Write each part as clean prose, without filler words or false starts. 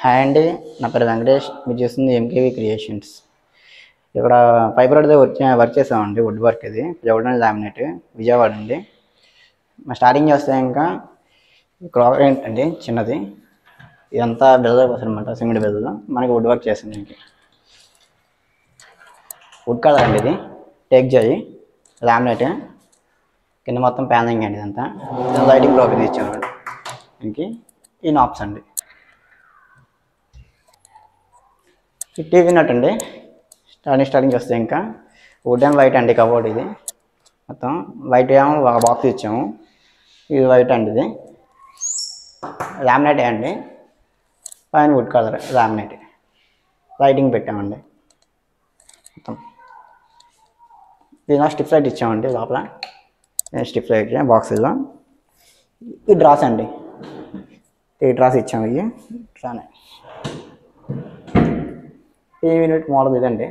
Hi అండి, నా పేరు వెంకటేష్. మీరు చూస్తుంది ఎంకేవి క్రియేషన్స్. ఇక్కడ ఫైబర్ రోడ్ వర్క్ చేసామండి. వుడ్ వర్క్ ఇది జౌడ్ అండ్ లామినేట్, విజయవాడ అండి. మా స్టార్టింగ్ చేస్తే ఇంకా క్రాకర్ ఏంటండి చిన్నది, ఇదంతా బెదర్ కోసం అనమాట. సిమెంట్ బెదర్ మనకి వుడ్ వర్క్ చేస్తుంది. ఇంక వుడ్ కలర్ అండి, ఇది టేక్ జాయి లామినేట్, కింద మొత్తం ప్యానింగ్ అండి. ఇదంతా లైటింగ్ ప్రాపర్టీ ఇచ్చామండి. ఇంక ఈ నాప్స్ అండి. టీవీ నట్ అండి. స్టార్టింగ్ వస్తే ఇంకా వుడ్ అండ్ వైట్ అండి. కబోర్డ్ ఇది మొత్తం వైట్ ఏమో ఒక బాక్స్ ఇచ్చాము. ఇది వైట్ అండి. ఇది లామినేట్ అండి. పైన వుడ్ కలర్ లామినేట్ లైటింగ్ పెట్టామండి. మొత్తం దీనిలో స్టిప్ లైట్ ఇచ్చామండి. లోపల స్టిప్ లైట్ బాక్స్లో ఈ డ్రాస్ అండి. ఈ డ్రాస్ ఇచ్చాము. ఇవి ఇట్లానే టీవీ యూనిట్ మోడల్ ఇదండి.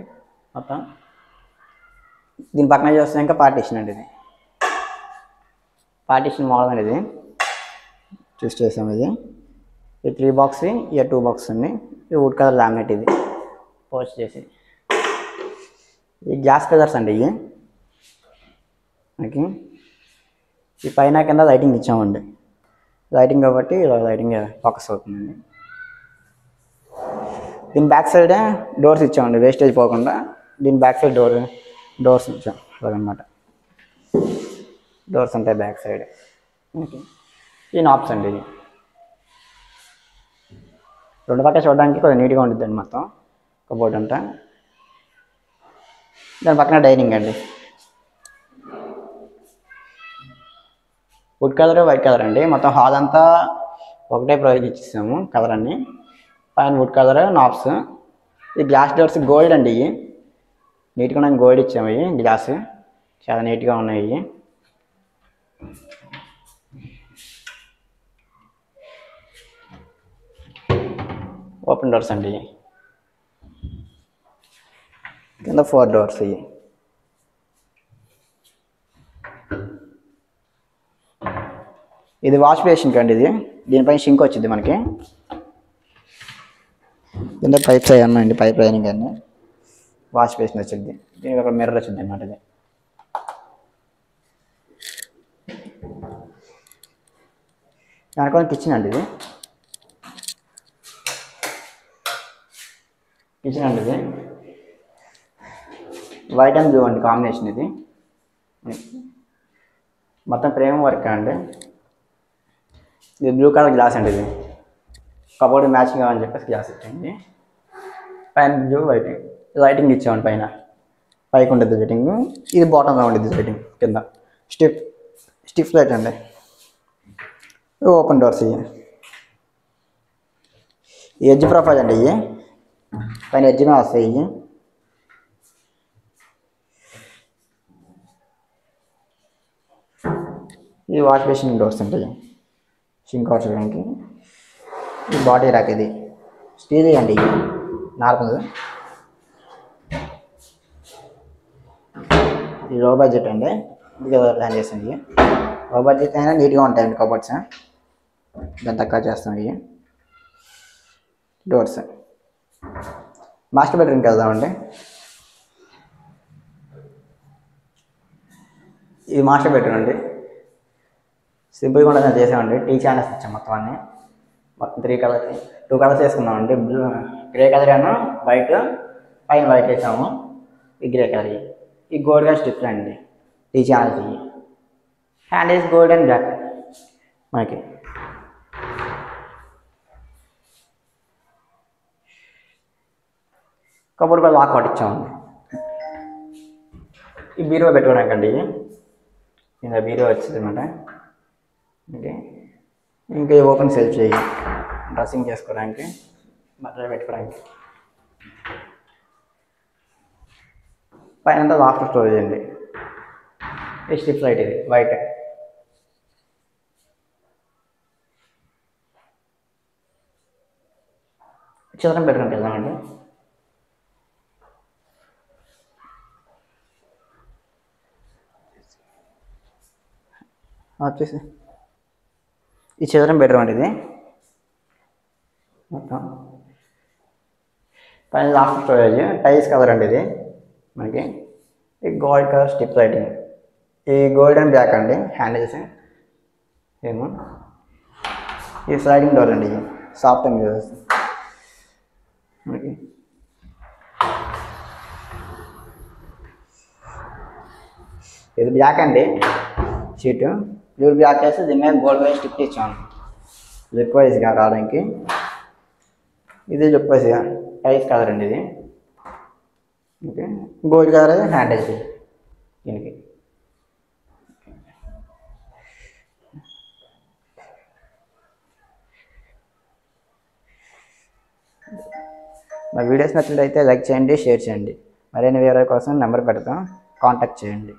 మొత్తం దీని పక్కన చూస్తే ఇంకా పార్టీషన్ అండి. ఇది పార్టీషన్ మోడల్ అండి. ఇది చూస్ చేసాము. ఇది 3 బాక్స్, ఇక 2 బాక్స్ అండి. ఇది వుడ్ కలర్ లామినేట్. ఇది పోస్ట్ చేసి ఈ గ్లాస్ పిల్లర్స్ అండి. ఇవి మనకి ఈ పైన కింద లైటింగ్ ఇచ్చామండి. లైటింగ్ కాబట్టి లైటింగ్ ఫోకస్ అవుతుందండి. దీని బ్యాక్ సైడ్ డోర్స్ ఇచ్చామండి, వేస్టేజ్ పోకుండా. దీని బ్యాక్ సైడ్ డోర్స్ ఇచ్చాం అనమాట. డోర్స్ ఉంటాయి బ్యాక్ సైడ్. ఈ నాప్స్ అండి. ఇది రెండు పక్క చూడడానికి కొంచెం నీట్గా ఉంటుందండి. మొత్తం కబోర్డ్ అంతా. దాని పక్కన డైనింగ్ అండి. వుడ్ కలర్, వైట్ కలర్ అండి. మొత్తం హాల్ అంతా ఒకటే ప్రొవైడ్ ఇచ్చేసాము కలర్ అన్ని. పైన వుడ్ కలర్ నాప్స్. ఈ గ్లాస్ డోర్స్ గోల్డ్ అండి. ఇవి నీట్గా గోల్డ్ ఇచ్చాము. ఇవి గ్లాస్ చాలా నీట్గా ఉన్నాయి. ఇవి ఓపెన్ డోర్స్ అండి. కింద 4 డోర్స్. ఇవి ఇది వాష్ బేసిన్ అండి. ఇది దీనిపైన షింక్ వచ్చింది మనకి. కింద పైప్స్ అవి ఉన్నాయండి. పైప్ లైనింగ్ అన్నీ. వాష్ బేసిన్ వచ్చింది. దీనికి ఒక మిర్రర్ వచ్చింది అన్నమాట. ఇది దానికోసం కిచెన్ అండి. ఇది కిచెన్ అండి. ఇది వైట్ అండ్ బ్లూ అండి కాంబినేషన్. ఇది మొత్తం ఫ్రేమ్ వర్క్ అండి. ఇది బ్లూ కలర్ గ్లాస్ అండి. ఇది కబోర్డ్ మ్యాచింగ్ కావాలని చెప్పేసి గ్లాస్ ఇచ్చింది. పైన బ్లూ వైట్ లైటింగ్ ఇచ్చామండి. పైకి ఉంటుంది లైటింగ్. ఇది బాటంలో ఉంటుంది లైటింగ్. కింద స్టిఫ్ లైట్ అండి. Open doors. ఈ ఎడ్జ్ ప్రొఫైల్ అండి. ఇవి పైన ఎడ్జ్మే వస్తాయి. ఇవి ఈ వాష్ బేసిన్ డోర్స్ ఉంటాయి. షింక్ వాష్ చేయడానికి. ఈ బాడీ ర్యాక్. ఇది స్టీల్ అండి. ఇది నార్మల్. ఇది లో బడ్జెట్ అండి. ఇది ప్లాన్ చేస్తాం. ఇవి లో బడ్జెట్ అయినా నీట్గా ఉంటాయండి కబోర్డ్స్. దాన్ని తక్కువ చేస్తాం. ఇవి డోర్స్. మాస్టర్ బెడ్రూమ్కి వెళ్దామండి. ఇది మాస్టర్ బెడ్రూమ్ అండి. సింపుల్గా ఉండదని చేసామండి. టీ ఛానల్స్ ఇచ్చాం మొత్తం అన్నీ. మొత్తం 2 కలర్స్ వేసుకున్నామండి. బ్లూ, గ్రే కలర్ అను వైట్. పైన వైట్ వేసాము. ఈ గ్రే కలర్. ఈ గోల్డ్ గా స్టిప్ అండి. T channels. ఇవి hand is gold and black మనకి. కబోర్డ్ కూడా లాక్ పట్టించామండి. ఈ బీరువా పెట్టుకోవడానికి అండి. ఇది బీరువా వచ్చింది అనమాట. ఓకే. ఇంకా ఓపెన్ సెల్ఫ్ చేయి డ్రెస్సింగ్ చేసుకోవడానికి, బట్టలు పెట్టుకోవడానికి. పైన లాఫ్ట్ స్టోరేజ్ అండి. ఈ స్ట్రిప్ లైట్. ఇది వైట్. చిల్డ్రన్ బెడ్రూమ్కి వెళ్దామండి. వచ్చేసి ఈ చిల్డ్రన్ బెడ్రూమ్ అండి. ఇది మొత్తం పైన లాస్ట్ స్టోరేజ్ టైల్స్ కలర్ అండి ఇది మనకి. ఈ గోల్డ్ కలర్ స్టిప్ లైటింగ్, ఈ గోల్డెన్ బ్లాక్ అండి హ్యాండిల్స్ ఏమో. ఈ స్లైడింగ్ డోర్ అండి, సాఫ్ట్ అండ్ మనకి. ఇది బ్లాక్ అండి షీట్, ప్యూర్ బ్లాక్ వేసి దీని మీద గోల్డ్ వైజ్ స్టిప్ ఇచ్చాను లుక్ వైజ్గా రావడానికి. ఇది లుక్ వైజ్గా టైల్స్ కలర్ అండి ఇది. ఓకే, గోల్డ్ కలర్ హ్యాండిల్స్ దీనికి. మా వీడియోస్ నచ్చినట్లయితే లైక్ చేయండి, షేర్ చేయండి. మరిన్ని వివరాల కోసం నెంబర్ పెడతాం, కాంటాక్ట్ చేయండి.